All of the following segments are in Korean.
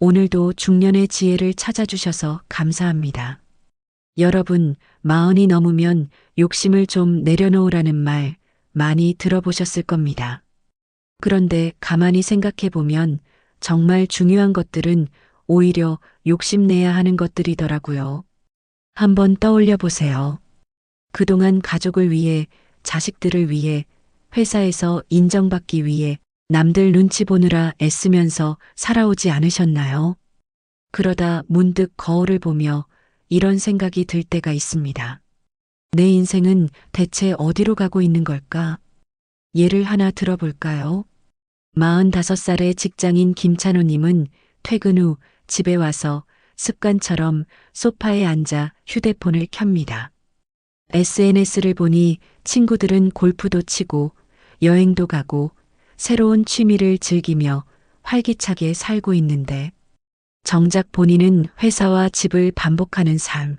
오늘도 중년의 지혜를 찾아주셔서 감사합니다. 여러분, 40이 넘으면 욕심을 좀 내려놓으라는 말 많이 들어보셨을 겁니다. 그런데 가만히 생각해 보면 정말 중요한 것들은 오히려 욕심내야 하는 것들이더라고요. 한번 떠올려 보세요. 그동안 가족을 위해, 자식들을 위해, 회사에서 인정받기 위해 남들 눈치 보느라 애쓰면서 살아오지 않으셨나요? 그러다 문득 거울을 보며 이런 생각이 들 때가 있습니다. 내 인생은 대체 어디로 가고 있는 걸까? 예를 하나 들어볼까요? 45살의 직장인 김찬호님은 퇴근 후 집에 와서 습관처럼 소파에 앉아 휴대폰을 켭니다. SNS를 보니 친구들은 골프도 치고 여행도 가고 새로운 취미를 즐기며 활기차게 살고 있는데 정작 본인은 회사와 집을 반복하는 삶.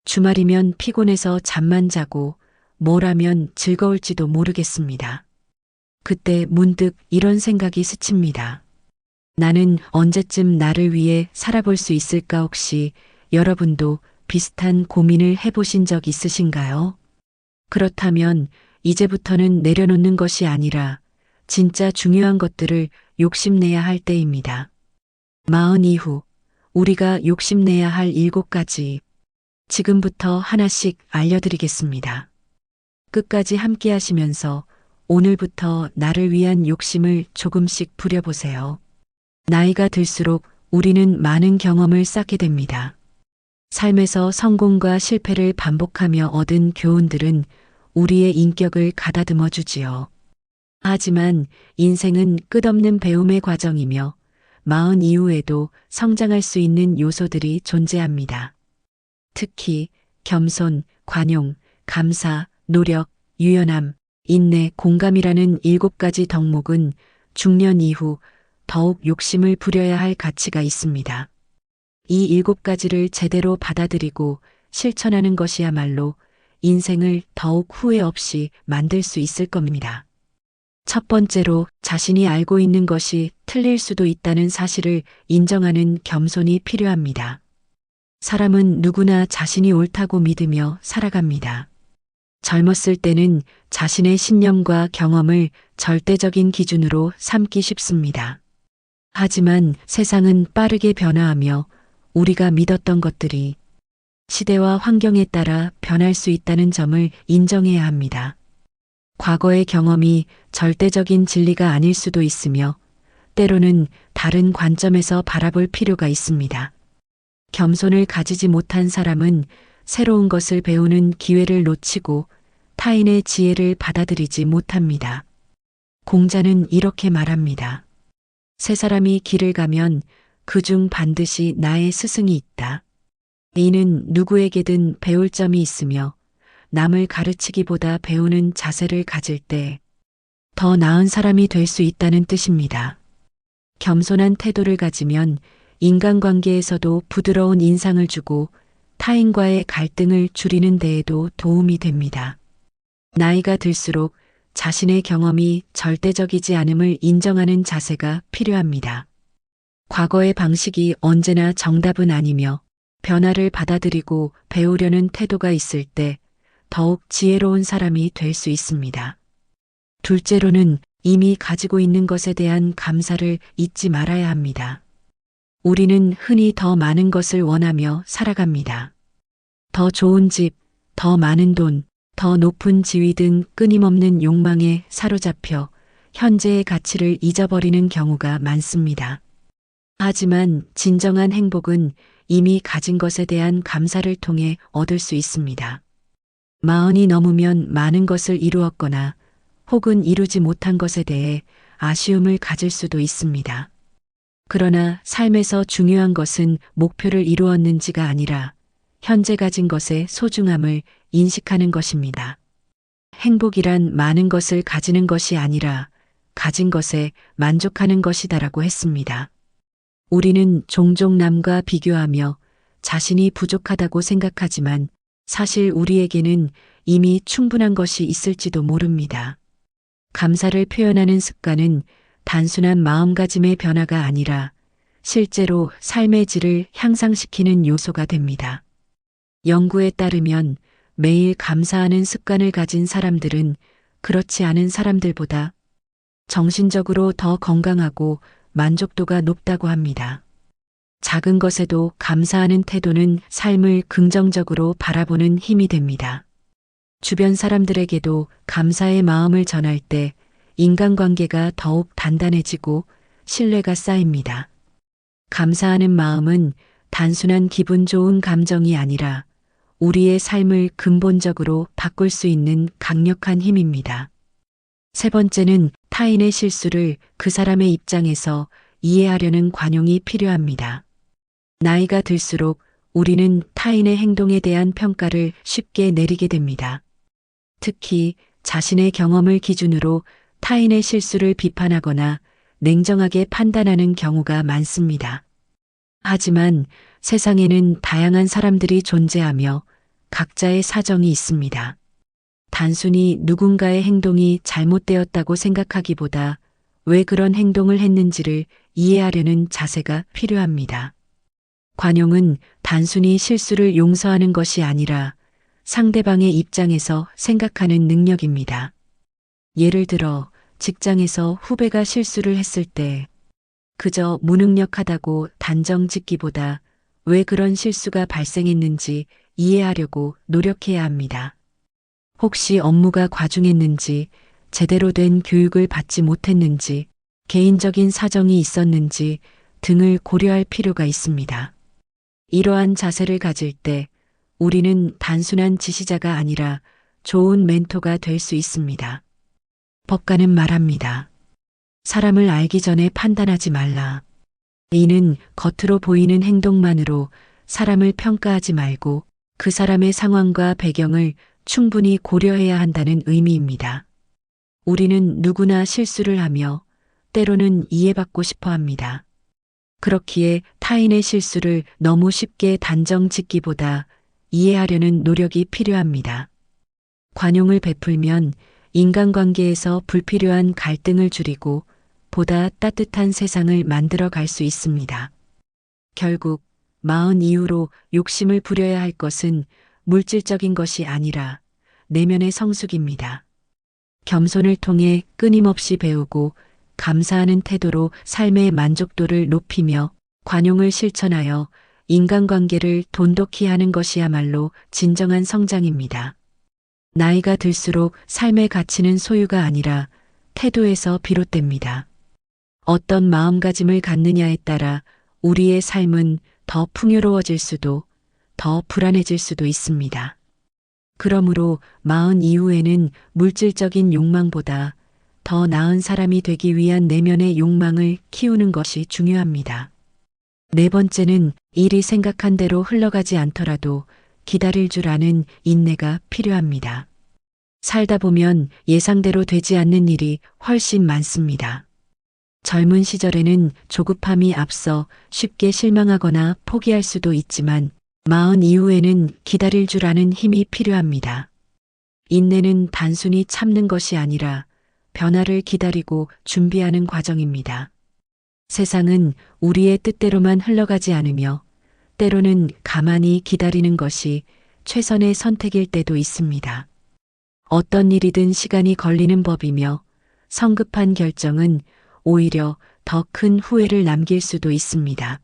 주말이면 피곤해서 잠만 자고 뭘 하면 즐거울지도 모르겠습니다. 그때 문득 이런 생각이 스칩니다. 나는 언제쯤 나를 위해 살아볼 수 있을까? 혹시 여러분도 비슷한 고민을 해보신 적 있으신가요? 그렇다면 이제부터는 내려놓는 것이 아니라 진짜 중요한 것들을 욕심내야 할 때입니다. 40 이후 우리가 욕심내야 할 7가지 지금부터 하나씩 알려드리겠습니다. 끝까지 함께 하시면서 오늘부터 나를 위한 욕심을 조금씩 부려보세요. 나이가 들수록 우리는 많은 경험을 쌓게 됩니다. 삶에서 성공과 실패를 반복하며 얻은 교훈들은 우리의 인격을 가다듬어 주지요. 하지만 인생은 끝없는 배움의 과정이며 40 이후에도 성장할 수 있는 요소들이 존재합니다. 특히 겸손, 관용, 감사, 노력, 유연함, 인내, 공감이라는 7가지 덕목은 중년 이후 더욱 욕심을 부려야 할 가치가 있습니다. 이 7가지를 제대로 받아들이고 실천하는 것이야말로 인생을 더욱 후회 없이 만들 수 있을 겁니다. 첫 번째로 자신이 알고 있는 것이 틀릴 수도 있다는 사실을 인정하는 겸손이 필요합니다. 사람은 누구나 자신이 옳다고 믿으며 살아갑니다. 젊었을 때는 자신의 신념과 경험을 절대적인 기준으로 삼기 쉽습니다. 하지만 세상은 빠르게 변화하며 우리가 믿었던 것들이 시대와 환경에 따라 변할 수 있다는 점을 인정해야 합니다. 과거의 경험이 절대적인 진리가 아닐 수도 있으며 때로는 다른 관점에서 바라볼 필요가 있습니다. 겸손을 가지지 못한 사람은 새로운 것을 배우는 기회를 놓치고 타인의 지혜를 받아들이지 못합니다. 공자는 이렇게 말합니다. 세 사람이 길을 가면 그중 반드시 나의 스승이 있다. 이는 누구에게든 배울 점이 있으며 남을 가르치기보다 배우는 자세를 가질 때 더 나은 사람이 될 수 있다는 뜻입니다. 겸손한 태도를 가지면 인간관계에서도 부드러운 인상을 주고 타인과의 갈등을 줄이는 데에도 도움이 됩니다. 나이가 들수록 자신의 경험이 절대적이지 않음을 인정하는 자세가 필요합니다. 과거의 방식이 언제나 정답은 아니며 변화를 받아들이고 배우려는 태도가 있을 때 더욱 지혜로운 사람이 될 수 있습니다. 둘째로는 이미 가지고 있는 것에 대한 감사를 잊지 말아야 합니다. 우리는 흔히 더 많은 것을 원하며 살아갑니다. 더 좋은 집, 더 많은 돈, 더 높은 지위 등 끊임없는 욕망에 사로잡혀 현재의 가치를 잊어버리는 경우가 많습니다. 하지만 진정한 행복은 이미 가진 것에 대한 감사를 통해 얻을 수 있습니다. 40이 넘으면 많은 것을 이루었거나 혹은 이루지 못한 것에 대해 아쉬움을 가질 수도 있습니다. 그러나 삶에서 중요한 것은 목표를 이루었는지가 아니라 현재 가진 것의 소중함을 인식하는 것입니다. 행복이란 많은 것을 가지는 것이 아니라 가진 것에 만족하는 것이다라고 했습니다. 우리는 종종 남과 비교하며 자신이 부족하다고 생각하지만 사실 우리에게는 이미 충분한 것이 있을지도 모릅니다. 감사를 표현하는 습관은 단순한 마음가짐의 변화가 아니라 실제로 삶의 질을 향상시키는 요소가 됩니다. 연구에 따르면 매일 감사하는 습관을 가진 사람들은 그렇지 않은 사람들보다 정신적으로 더 건강하고 만족도가 높다고 합니다. 작은 것에도 감사하는 태도는 삶을 긍정적으로 바라보는 힘이 됩니다. 주변 사람들에게도 감사의 마음을 전할 때 인간관계가 더욱 단단해지고 신뢰가 쌓입니다. 감사하는 마음은 단순한 기분 좋은 감정이 아니라 우리의 삶을 근본적으로 바꿀 수 있는 강력한 힘입니다. 세 번째는 타인의 실수를 그 사람의 입장에서 이해하려는 관용이 필요합니다. 나이가 들수록 우리는 타인의 행동에 대한 평가를 쉽게 내리게 됩니다. 특히 자신의 경험을 기준으로 타인의 실수를 비판하거나 냉정하게 판단하는 경우가 많습니다. 하지만 세상에는 다양한 사람들이 존재하며 각자의 사정이 있습니다. 단순히 누군가의 행동이 잘못되었다고 생각하기보다 왜 그런 행동을 했는지를 이해하려는 자세가 필요합니다. 관용은 단순히 실수를 용서하는 것이 아니라 상대방의 입장에서 생각하는 능력입니다. 예를 들어 직장에서 후배가 실수를 했을 때 그저 무능력하다고 단정 짓기보다 왜 그런 실수가 발생했는지 이해하려고 노력해야 합니다. 혹시 업무가 과중했는지, 제대로 된 교육을 받지 못했는지, 개인적인 사정이 있었는지 등을 고려할 필요가 있습니다. 이러한 자세를 가질 때 우리는 단순한 지시자가 아니라 좋은 멘토가 될 수 있습니다. 법가는 말합니다. 사람을 알기 전에 판단하지 말라. 이는 겉으로 보이는 행동만으로 사람을 평가하지 말고 그 사람의 상황과 배경을 충분히 고려해야 한다는 의미입니다. 우리는 누구나 실수를 하며 때로는 이해받고 싶어 합니다. 그렇기에 타인의 실수를 너무 쉽게 단정 짓기보다 이해하려는 노력이 필요합니다. 관용을 베풀면 인간관계에서 불필요한 갈등을 줄이고 보다 따뜻한 세상을 만들어 갈 수 있습니다. 결국 마흔 이후로 욕심을 부려야 할 것은 물질적인 것이 아니라 내면의 성숙입니다. 겸손을 통해 끊임없이 배우고 감사하는 태도로 삶의 만족도를 높이며 관용을 실천하여 인간관계를 돈독히 하는 것이야말로 진정한 성장입니다. 나이가 들수록 삶의 가치는 소유가 아니라 태도에서 비롯됩니다. 어떤 마음가짐을 갖느냐에 따라 우리의 삶은 더 풍요로워질 수도 더 불안해질 수도 있습니다. 그러므로 마흔 이후에는 물질적인 욕망보다 더 나은 사람이 되기 위한 내면의 욕망을 키우는 것이 중요합니다. 네 번째는 일이 생각한 대로 흘러가지 않더라도 기다릴 줄 아는 인내가 필요합니다. 살다 보면 예상대로 되지 않는 일이 훨씬 많습니다. 젊은 시절에는 조급함이 앞서 쉽게 실망하거나 포기할 수도 있지만 마흔 이후에는 기다릴 줄 아는 힘이 필요합니다. 인내는 단순히 참는 것이 아니라 변화를 기다리고 준비하는 과정입니다. 세상은 우리의 뜻대로만 흘러가지 않으며 때로는 가만히 기다리는 것이 최선의 선택일 때도 있습니다. 어떤 일이든 시간이 걸리는 법이며 성급한 결정은 오히려 더 큰 후회를 남길 수도 있습니다.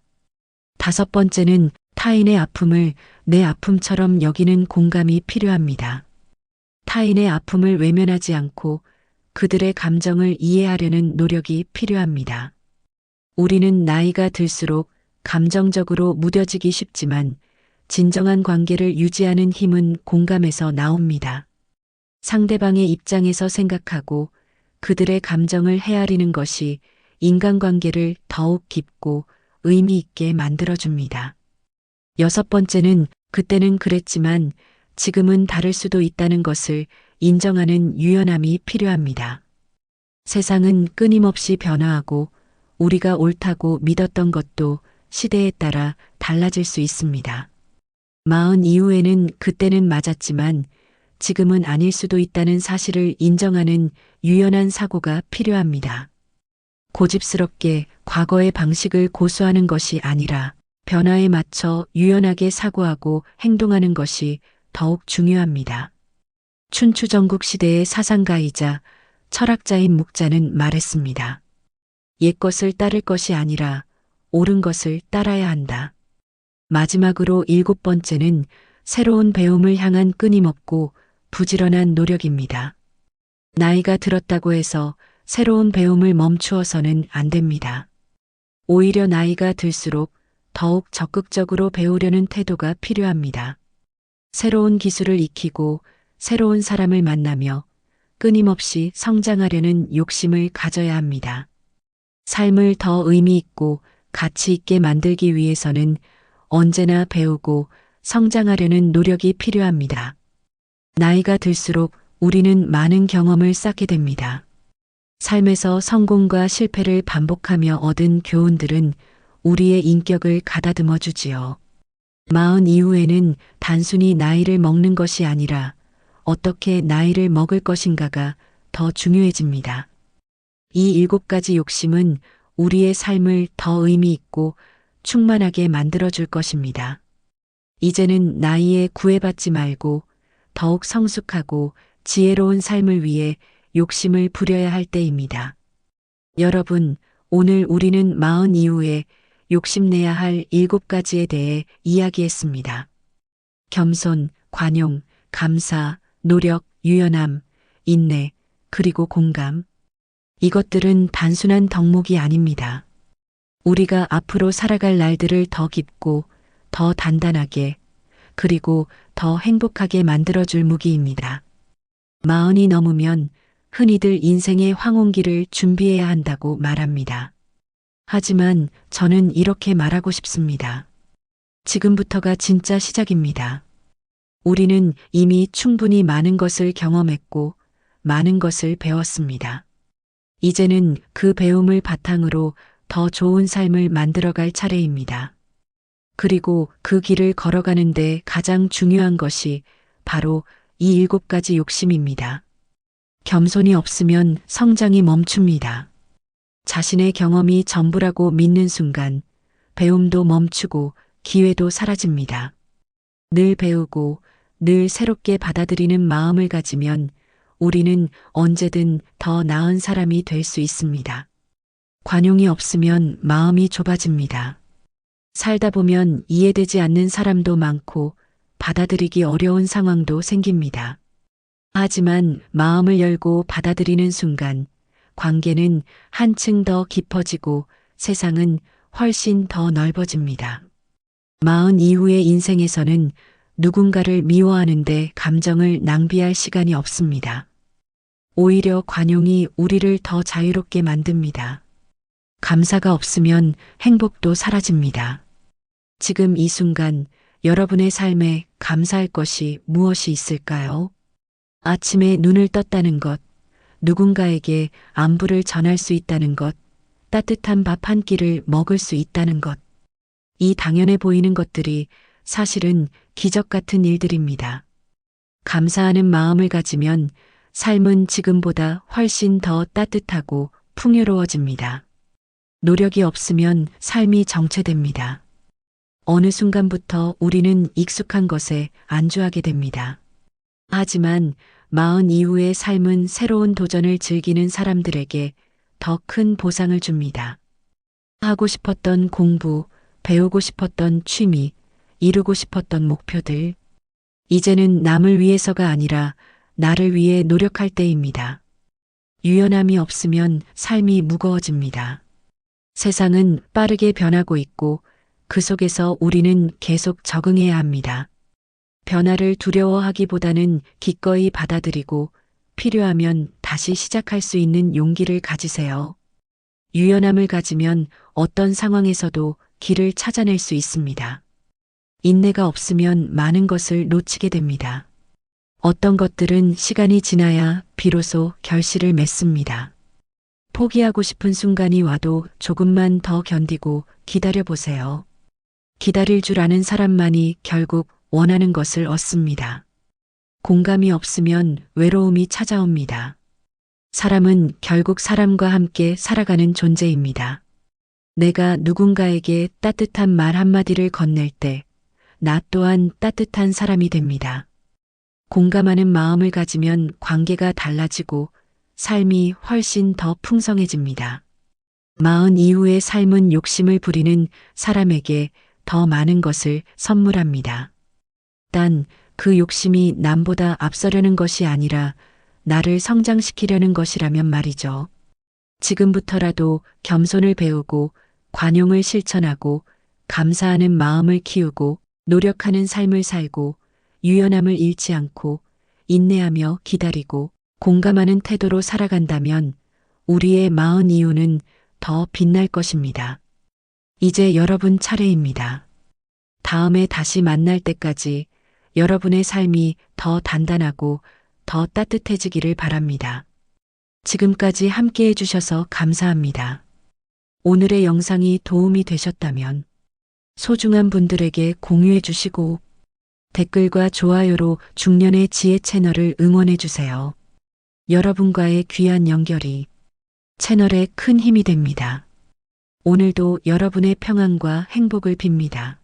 다섯 번째는 타인의 아픔을 내 아픔처럼 여기는 공감이 필요합니다. 타인의 아픔을 외면하지 않고 그들의 감정을 이해하려는 노력이 필요합니다. 우리는 나이가 들수록 감정적으로 무뎌지기 쉽지만 진정한 관계를 유지하는 힘은 공감에서 나옵니다. 상대방의 입장에서 생각하고 그들의 감정을 헤아리는 것이 인간관계를 더욱 깊고 의미 있게 만들어줍니다. 여섯 번째는 그때는 그랬지만 지금은 다를 수도 있다는 것을 인정하는 유연함이 필요합니다. 세상은 끊임없이 변화하고 우리가 옳다고 믿었던 것도 시대에 따라 달라질 수 있습니다. 마흔 이후에는 그때는 맞았지만 지금은 아닐 수도 있다는 사실을 인정하는 유연한 사고가 필요합니다. 고집스럽게 과거의 방식을 고수하는 것이 아니라 변화에 맞춰 유연하게 사고하고 행동하는 것이 더욱 중요합니다. 춘추전국 시대의 사상가이자 철학자인 묵자는 말했습니다. 옛 것을 따를 것이 아니라 옳은 것을 따라야 한다. 마지막으로 7번째는 새로운 배움을 향한 끊임없고 부지런한 노력입니다. 나이가 들었다고 해서 새로운 배움을 멈추어서는 안 됩니다. 오히려 나이가 들수록 더욱 적극적으로 배우려는 태도가 필요합니다. 새로운 기술을 익히고 새로운 사람을 만나며 끊임없이 성장하려는 욕심을 가져야 합니다. 삶을 더 의미 있고 가치 있게 만들기 위해서는 언제나 배우고 성장하려는 노력이 필요합니다. 나이가 들수록 우리는 많은 경험을 쌓게 됩니다. 삶에서 성공과 실패를 반복하며 얻은 교훈들은 우리의 인격을 가다듬어 주지요. 마흔 이후에는 단순히 나이를 먹는 것이 아니라 어떻게 나이를 먹을 것인가가 더 중요해집니다. 이 7가지 욕심은 우리의 삶을 더 의미 있고 충만하게 만들어줄 것입니다. 이제는 나이에 구애받지 말고 더욱 성숙하고 지혜로운 삶을 위해 욕심을 부려야 할 때입니다. 여러분, 오늘 우리는 마흔 이후에 욕심내야 할 7가지에 대해 이야기했습니다. 겸손, 관용, 감사, 노력, 유연함, 인내, 그리고 공감. 이것들은 단순한 덕목이 아닙니다. 우리가 앞으로 살아갈 날들을 더 깊고, 더 단단하게, 그리고 더 행복하게 만들어줄 무기입니다. 마흔이 넘으면 흔히들 인생의 황혼기를 준비해야 한다고 말합니다. 하지만 저는 이렇게 말하고 싶습니다. 지금부터가 진짜 시작입니다. 우리는 이미 충분히 많은 것을 경험했고 많은 것을 배웠습니다. 이제는 그 배움을 바탕으로 더 좋은 삶을 만들어갈 차례입니다. 그리고 그 길을 걸어가는데 가장 중요한 것이 바로 이 7가지 욕심입니다. 겸손이 없으면 성장이 멈춥니다. 자신의 경험이 전부라고 믿는 순간 배움도 멈추고 기회도 사라집니다. 늘 배우고 늘 새롭게 받아들이는 마음을 가지면 우리는 언제든 더 나은 사람이 될 수 있습니다. 관용이 없으면 마음이 좁아집니다. 살다 보면 이해되지 않는 사람도 많고 받아들이기 어려운 상황도 생깁니다. 하지만 마음을 열고 받아들이는 순간 관계는 한층 더 깊어지고 세상은 훨씬 더 넓어집니다. 마흔 이후의 인생에서는 누군가를 미워하는데 감정을 낭비할 시간이 없습니다. 오히려 관용이 우리를 더 자유롭게 만듭니다. 감사가 없으면 행복도 사라집니다. 지금 이 순간 여러분의 삶에 감사할 것이 무엇이 있을까요? 아침에 눈을 떴다는 것, 누군가에게 안부를 전할 수 있다는 것, 따뜻한 밥 한 끼를 먹을 수 있다는 것. 이 당연해 보이는 것들이 사실은 기적 같은 일들입니다. 감사하는 마음을 가지면 삶은 지금보다 훨씬 더 따뜻하고 풍요로워집니다. 노력이 없으면 삶이 정체됩니다. 어느 순간부터 우리는 익숙한 것에 안주하게 됩니다. 하지만 마흔 이후의 삶은 새로운 도전을 즐기는 사람들에게 더 큰 보상을 줍니다. 하고 싶었던 공부, 배우고 싶었던 취미, 이루고 싶었던 목표들. 이제는 남을 위해서가 아니라 나를 위해 노력할 때입니다. 유연함이 없으면 삶이 무거워집니다. 세상은 빠르게 변하고 있고 그 속에서 우리는 계속 적응해야 합니다. 변화를 두려워하기보다는 기꺼이 받아들이고 필요하면 다시 시작할 수 있는 용기를 가지세요. 유연함을 가지면 어떤 상황에서도 길을 찾아낼 수 있습니다. 인내가 없으면 많은 것을 놓치게 됩니다. 어떤 것들은 시간이 지나야 비로소 결실을 맺습니다. 포기하고 싶은 순간이 와도 조금만 더 견디고 기다려보세요. 기다릴 줄 아는 사람만이 결국 원하는 것을 얻습니다. 공감이 없으면 외로움이 찾아옵니다. 사람은 결국 사람과 함께 살아가는 존재입니다. 내가 누군가에게 따뜻한 말 한마디를 건넬 때, 나 또한 따뜻한 사람이 됩니다. 공감하는 마음을 가지면 관계가 달라지고 삶이 훨씬 더 풍성해집니다. 마흔 이후의 삶은 욕심을 부리는 사람에게 더 많은 것을 선물합니다. 단, 그 욕심이 남보다 앞서려는 것이 아니라 나를 성장시키려는 것이라면 말이죠. 지금부터라도 겸손을 배우고 관용을 실천하고 감사하는 마음을 키우고 노력하는 삶을 살고 유연함을 잃지 않고 인내하며 기다리고 공감하는 태도로 살아간다면 우리의 마흔 이후는 더 빛날 것입니다. 이제 여러분 차례입니다. 다음에 다시 만날 때까지 여러분의 삶이 더 단단하고 더 따뜻해지기를 바랍니다. 지금까지 함께 해주셔서 감사합니다. 오늘의 영상이 도움이 되셨다면 소중한 분들에게 공유해 주시고 댓글과 좋아요로 중년의 지혜 채널을 응원해 주세요. 여러분과의 귀한 연결이 채널에 큰 힘이 됩니다. 오늘도 여러분의 평안과 행복을 빕니다.